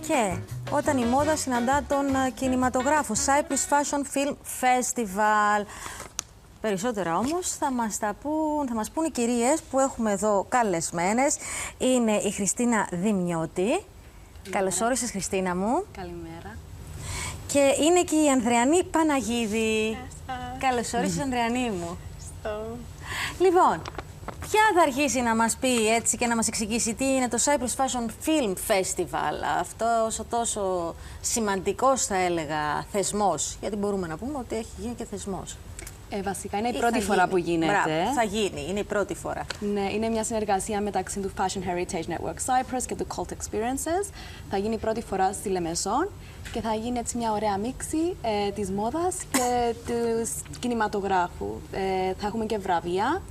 Και όταν η μόδα συναντά τον κινηματογράφο, Cyprus Fashion Film Festival. Περισσότερα όμως θα μας πούν οι κυρίες που έχουμε εδώ καλεσμένες. Είναι η Χριστίνα Δημιώτη. Καλώς όρισες, Χριστίνα μου. Καλημέρα. Και είναι και η Ανδριανή Παναγίδη. Καλώς όρισες, Ανδριανή μου. Λοιπόν, ποια θα αρχίσει να μας πει έτσι και να μας εξηγήσει τι είναι το Cyprus Fashion Film Festival, αυτός ο τόσο σημαντικός, θα έλεγα, θεσμός, γιατί μπορούμε να πούμε ότι έχει γίνει και θεσμός. Βασικά είναι η πρώτη φορά που γίνεται. Μπράβο, θα γίνει, είναι η πρώτη φορά. Ναι, είναι μια συνεργασία μεταξύ του Fashion Heritage Network Cyprus και του Cult Experiences. Θα γίνει η πρώτη φορά στη Λεμεσόν και θα γίνει έτσι μια ωραία μίξη της μόδας και του κινηματογράφου. Θα έχουμε και βραβεία,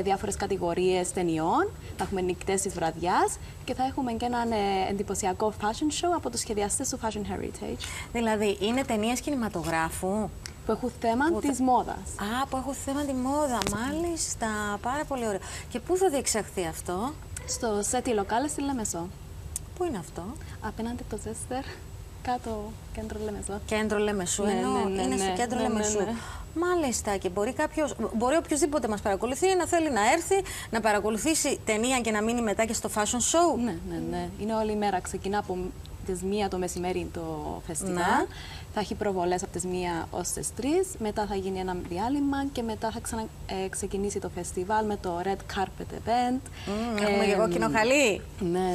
διάφορες κατηγορίες ταινιών, θα έχουμε νικητές της βραδιάς και θα έχουμε και έναν εντυπωσιακό fashion show από τους σχεδιαστές του Fashion Heritage. Δηλαδή, είναι ταινίες κινηματογράφου που έχουν θέμα της μόδας. Α, που έχουν θέμα τη μόδα, μάλιστα. Πάρα πολύ ωραίο. Και πού θα διεξαχθεί αυτό? Στο Σέτι Λοκάλε στη Λεμεσό. Πού είναι αυτό? Απέναντι το Ζέστερ, κάτω κέντρο Λεμεσό. Κέντρο Λεμεσού, Ναι, ενώ ναι, είναι στο κέντρο Λεμεσού. ναι. Μάλιστα, και μπορεί οποιοδήποτε μας παρακολουθεί να θέλει να έρθει, να παρακολουθήσει ταινία και να μείνει μετά και στο fashion show. Ναι. Είναι όλη η μέρα. Ξεκινά από τις 1 το μεσημέρι το φεστιβάλ. Ναι. Θα έχει προβολές από τις 1 ως τις 3. Μετά θα γίνει ένα διάλειμμα και μετά θα ξεκινήσει το φεστιβάλ με το Red Carpet Event. Έχουμε και κόκκινο χαλί. Ναι.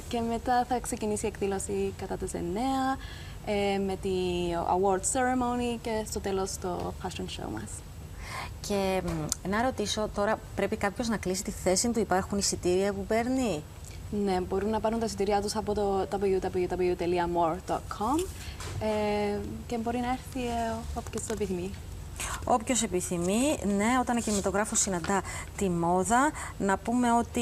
Και μετά θα ξεκινήσει η εκδήλωση κατά τις 9 με τη award ceremony και στο τέλος το fashion show μας. Και να ρωτήσω τώρα, πρέπει κάποιος να κλείσει τη θέση του, υπάρχουν εισιτήρια που παίρνει? Ναι, μπορούν να πάρουν τα εισιτήριά τους από το www.more.com και μπορεί να έρθει όποιος το επιθυμεί. Όποιος επιθυμεί, ναι, όταν ο κινηματογράφος συναντά τη μόδα, να πούμε ότι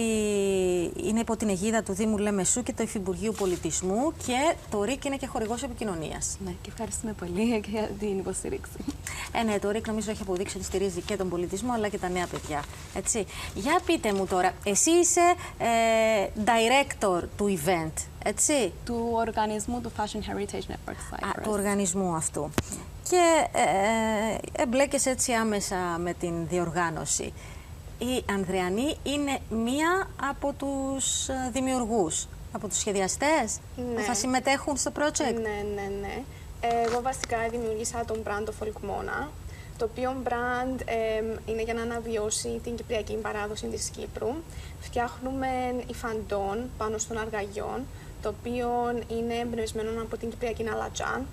είναι υπό την αιγίδα του Δήμου Λεμεσού και του Υφυπουργείου Πολιτισμού και το ΡΙΚ είναι και χορηγός επικοινωνίας. Ναι, και ευχαριστούμε πολύ για την υποστήριξη. Ναι, το ΡΙΚ νομίζω έχει αποδείξει ότι στηρίζει και τον πολιτισμό αλλά και τα νέα παιδιά. Έτσι. Για πείτε μου τώρα, εσύ είσαι director του event, έτσι? Του οργανισμού του Fashion Heritage Network Cyprus. Του οργανισμού αυτού. Και εμπλέκεσαι έτσι άμεσα με την διοργάνωση. Η Ανδριανή είναι μία από τους δημιουργούς, από τους σχεδιαστές που θα συμμετέχουν στο project. Ναι. Εγώ βασικά δημιούργησα τον brand το Folkmona, το οποίο brand είναι για να αναβιώσει την κυπριακή παράδοση της Κύπρου. Φτιάχνουμε υφαντών πάνω των αργαγιών, το οποίο είναι εμπνευσμένο από την κυπριακή αλατζάν.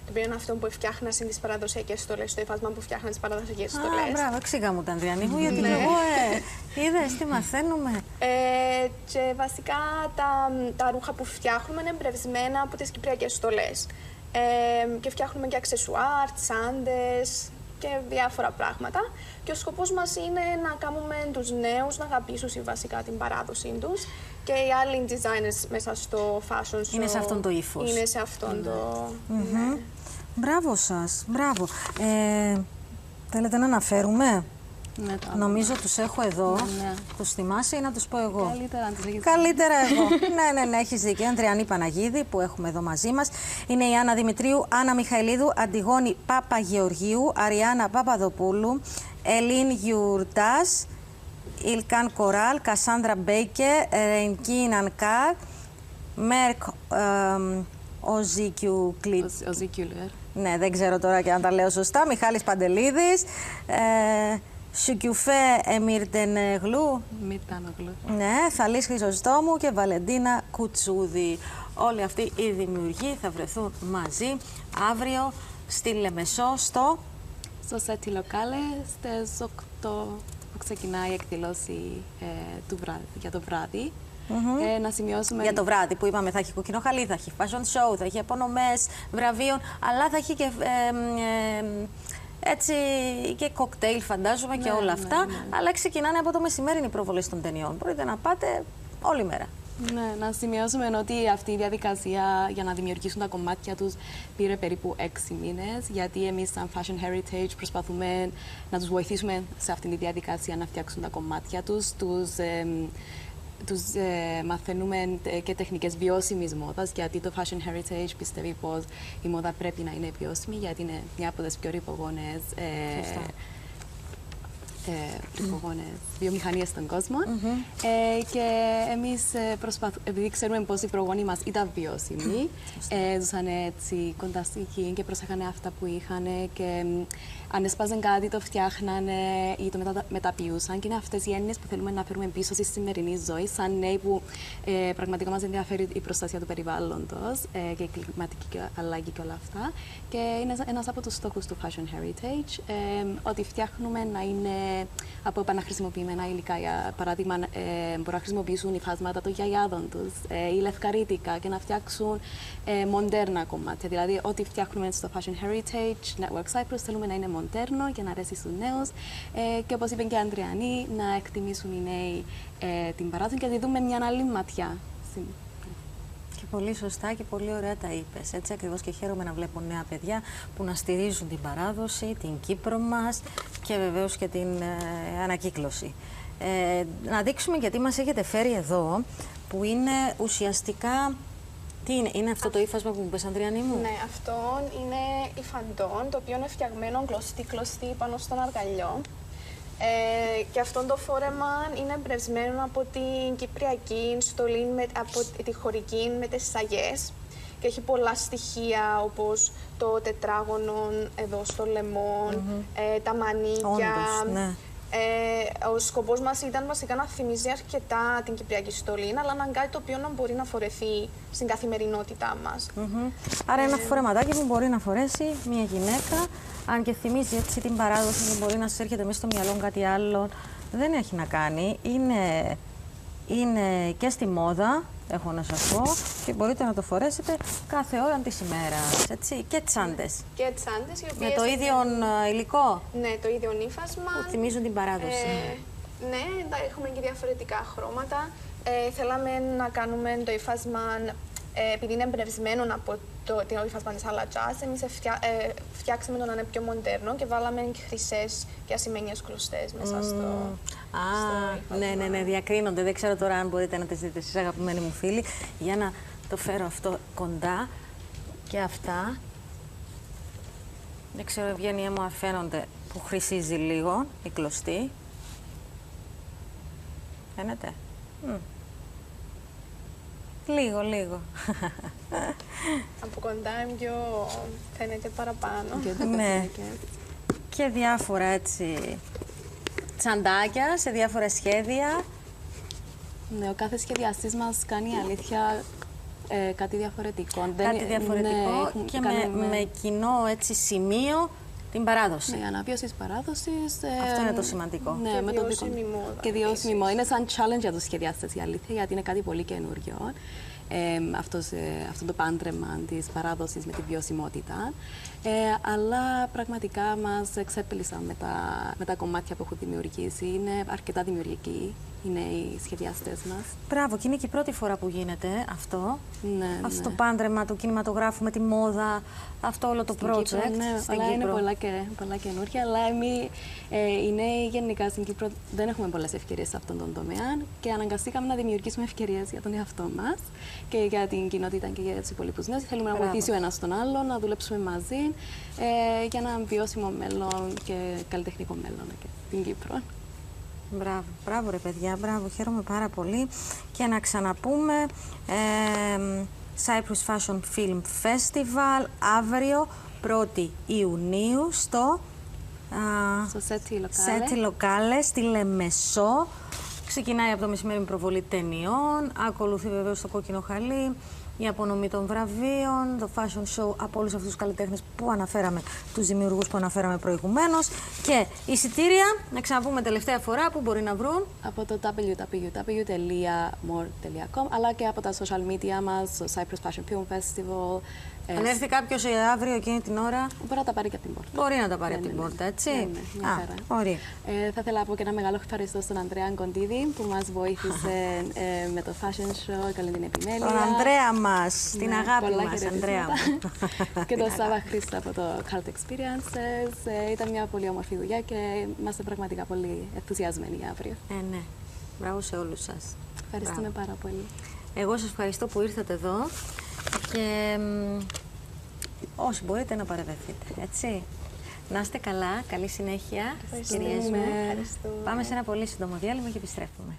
Το οποίο είναι αυτό που φτιάχναν στις παραδοσιακές στολές, το υφάσμα που φτιάχναν στις παραδοσιακές στολές. Μπράβο, εξήγα μου τα Ανδριανή μου, γιατί εγώ είδες τι μαθαίνουμε. Και βασικά τα ρούχα που φτιάχνουμε είναι εμπνευσμένα από τις κυπριακές στολές. Και φτιάχνουμε και αξεσουάρ, τσάντες και διάφορα πράγματα. Και ο σκοπός μας είναι να κάνουμε τους νέους να αγαπήσουν βασικά την παράδοσή τους. Και οι άλλοι designers μέσα στο fashion show είναι σε αυτόν το ύφος. Είναι σε αυτόν το... Ναι. Μπράβο σας, μπράβο. Θέλετε να αναφέρουμε? Ναι, νομίζω τους έχω εδώ. Ναι. Τους θυμάσαι ή να τους πω εγώ? Καλύτερα να τους έχεις. Καλύτερα εγώ. Ναι, έχεις δίκιο. Ανδριανή Παναγίδη που έχουμε εδώ μαζί μας. Είναι η Άννα Δημητρίου, Άννα Μιχαηλίδου, Αντιγόνη Παπαγεωργίου, Αριάννα Παπαδοπούλου, Ελίν Γιουρτάς, Ιλκάν Κοράλ, Κασάνδρα Μπέικε, Ρενκίν Ανκάρ, Μέρκ Οζίκιουκλίτ. Ναι, δεν ξέρω τώρα και αν τα λέω σωστά. Μιχάλης Παντελίδης, Σουκιουφέ Εμίρτενεγλού. Ναι, Θαλής Χρυσοστόμου και Βαλεντίνα Κουτσούδη. Όλοι αυτοί οι δημιουργοί θα βρεθούν μαζί αύριο στη Λεμεσό στο Σέτι Λοκάλε στις 8 που ξεκινάει η εκδήλωση για το βράδυ. Να σημειώσουμε... Για το βράδυ που είπαμε θα έχει κοκκινό χαλί, θα έχει fashion show, θα έχει απονομές βραβείων, αλλά θα έχει και έτσι και κοκτέιλ φαντάζομαι και όλα αυτά. Αλλά ξεκινάνε από το μεσημέρι οι προβολές των ταινιών. Μπορείτε να πάτε όλη μέρα. Ναι, να σημειώσουμε ότι αυτή η διαδικασία για να δημιουργήσουν τα κομμάτια τους πήρε περίπου 6 μήνες, γιατί εμείς σαν Fashion Heritage προσπαθούμε να τους βοηθήσουμε σε αυτή τη διαδικασία να φτιάξουν τα κομμάτια τους, τους μαθαίνουμε και τεχνικές βιώσιμης μόδας, γιατί το Fashion Heritage πιστεύει πως η μόδα πρέπει να είναι βιώσιμη, γιατί είναι μια από τις πιο ρηπογόνες βιομηχανίες στον κόσμο. Και εμείς επειδή ξέρουμε πως οι προγόνοι μας ήταν βιώσιμοι, ζούσαν έτσι κοντά στη γη και προσέχανε αυτά που είχαν και αν έσπαζαν κάτι το φτιάχνανε ή το μεταποιούσαν. Και είναι αυτές οι έννοιες που θέλουμε να φέρουμε πίσω στη σημερινή ζωή, σαν νέοι που πραγματικά μας ενδιαφέρει η προστασία του περιβάλλοντος και η κλιματική αλλαγή και όλα αυτά. Και είναι ένας από τους στόχους του Fashion Heritage, ότι φτιάχνουμε να είναι από επαναχρησιμοποιημένα υλικά. Για παράδειγμα, μπορούν να χρησιμοποιήσουν υφάσματα των γιαγιάδων τους ή λευκαρίτικα και να φτιάξουν μοντέρνα κομμάτια. Δηλαδή, ό,τι φτιάχνουμε στο Fashion Heritage Network Cyprus θέλουμε να είναι μοντέρνο για να αρέσει στους νέους και όπως είπε και η Ανδριανή, να εκτιμήσουν οι νέοι την παράδοση και να τη δούμε μια άλλη ματιά. Και πολύ σωστά και πολύ ωραία τα είπες. Έτσι ακριβώς και χαίρομαι να βλέπω νέα παιδιά που να στηρίζουν την παράδοση, την Κύπρο μας και βεβαίως και την ανακύκλωση. Να δείξουμε γιατί μας έχετε φέρει εδώ, που είναι ουσιαστικά... Τι είναι, είναι αυτό το ύφασμα που μου πες, Ανδριανή μου? Ναι, αυτό είναι υφαντών, το οποίο είναι φτιαγμένο κλωστή πάνω στον αργαλιό. Και αυτό το φόρεμα είναι εμπνευσμένο από την κυπριακή στολή, από τη χωρική με τις σαγιές. Και έχει πολλά στοιχεία όπως το τετράγωνο εδώ στο λαιμό, τα μανίκια. Όντως, ναι. Ο σκοπός μας ήταν βασικά να θυμίζει αρκετά την κυπριακή στολή, αλλά να είναι κάτι το οποίο να μπορεί να φορεθεί στην καθημερινότητά μας. Άρα ένα φορεματάκι που μπορεί να φορέσει μια γυναίκα, αν και θυμίζει έτσι την παράδοση που μπορεί να σας έρχεται μέσα στο μυαλό κάτι άλλο, δεν έχει να κάνει. Είναι και στη μόδα, έχω να σας πω, και μπορείτε να το φορέσετε κάθε ώρα της ημέρας, έτσι, και τσάντες. Και τσάντες, οι οποίες... Με το ίδιο υλικό. Ναι, το ίδιο ύφασμα. Που θυμίζουν την παράδοση. Ναι, έχουμε και διαφορετικά χρώματα. Θέλαμε να κάνουμε το ύφασμα, επειδή είναι εμπνευσμένο από το υφάσμα της αλατζάς, εμείς φτιάξαμε το να είναι πιο μοντέρνο και βάλαμε χρυσές και ασημένιες κλωστές μέσα στο ύφασμα. Ναι, διακρίνονται. Δεν ξέρω τώρα αν μπορείτε να τις δείτε εσείς, αγαπημένοι μου φίλοι, για να το φέρω αυτό κοντά και αυτά. Δεν ξέρω, Ευγένεια μου, αν φαίνονται που χρυσίζει λίγο η κλωστή. Φαίνεται? Λίγο. Από κοντά φαίνεται παραπάνω. Ναι. Και διάφορα έτσι τσαντάκια σε διάφορα σχέδια. Ναι, ο κάθε σχεδιαστής μας κάνει αλήθεια κάτι διαφορετικό. Κάτι διαφορετικό και με κοινό έτσι σημείο την παράδοση. Ναι, αναβίωση της παράδοσης. Αυτό είναι το σημαντικό. Ναι, και βιώσιμη μόδα. Και βιώσιμη μόδα. Είναι σαν challenge για τους σχεδιαστές, η αλήθεια, γιατί είναι κάτι πολύ καινούριο. Αυτό το πάντρεμα της παράδοσης με τη βιωσιμότητα. Αλλά πραγματικά μας εξέπλησαν με τα κομμάτια που έχουν δημιουργήσει. Είναι αρκετά δημιουργικοί είναι οι σχεδιαστές μας. Μπράβο, και είναι και η πρώτη φορά που γίνεται αυτό. Ναι, αυτό το πάντρεμα του κινηματογράφου με τη μόδα, αυτό όλο το project. Κύπρο, ναι, στην αλλά Κύπρο. Είναι πολλά καινούργια, αλλά εμείς γενικά στην Κύπρο δεν έχουμε πολλές ευκαιρίες σε αυτόν τον τομέα και αναγκαστήκαμε να δημιουργήσουμε ευκαιρίες για τον εαυτό μας και για την κοινότητα και για τους υπόλοιπους νέους. Θέλουμε να βοηθήσει ο ένας τον άλλο, να δουλέψουμε μαζί για ένα βιώσιμο μέλλον και καλλιτεχνικό μέλλον και στην Κύπρο. Μπράβο ρε παιδιά, μπράβο, χαίρομαι πάρα πολύ. Και να ξαναπούμε, Cyprus Fashion Film Festival αύριο 1η Ιουνίου στο Σέτσι Λοκάλε στη Λεμεσό. Ξεκινάει από το μεσημέρι με προβολή ταινιών, ακολουθεί βεβαίως το κόκκινο χαλί, η απονομή των βραβείων, το fashion show από όλους αυτούς τους καλλιτέχνες που αναφέραμε, τους δημιουργούς που αναφέραμε προηγουμένως. Και εισιτήρια, να ξαναπούμε τελευταία φορά, που μπορεί να βρουν. Από το www.more.com, αλλά και από τα social media μας, το Cyprus Fashion Film Festival. Αν έρθει κάποιος αύριο εκείνη την ώρα, μπορεί να τα πάρει και από την πόρτα. Μπορεί να τα πάρει από την πόρτα, έτσι. Μια χαρά. Ωραία. Θα ήθελα να πω και ένα μεγάλο ευχαριστώ στον Ανδρέα Κοντίδη που μας βοήθησε με το fashion show, καλή την επιμέλεια. Τον Ανδρέα μας, την αγάπη μας, Ανδρέα μου. Και τον Σάβα Χρήστα από το Cult Experiences. Ήταν μια πολύ όμορφη δουλειά και είμαστε πραγματικά πολύ ενθουσιασμένοι για αύριο. Ναι. Μπράβο σε όλους σας. Ευχαριστούμε πάρα πολύ. Εγώ σας ευχαριστώ που ήρθατε εδώ και όσοι μπορείτε να παρευρεθείτε, έτσι. Να είστε καλά, καλή συνέχεια, κυρίες μου. Ευχαριστούμε. Πάμε σε ένα πολύ σύντομο διάλειμμα και επιστρέφουμε.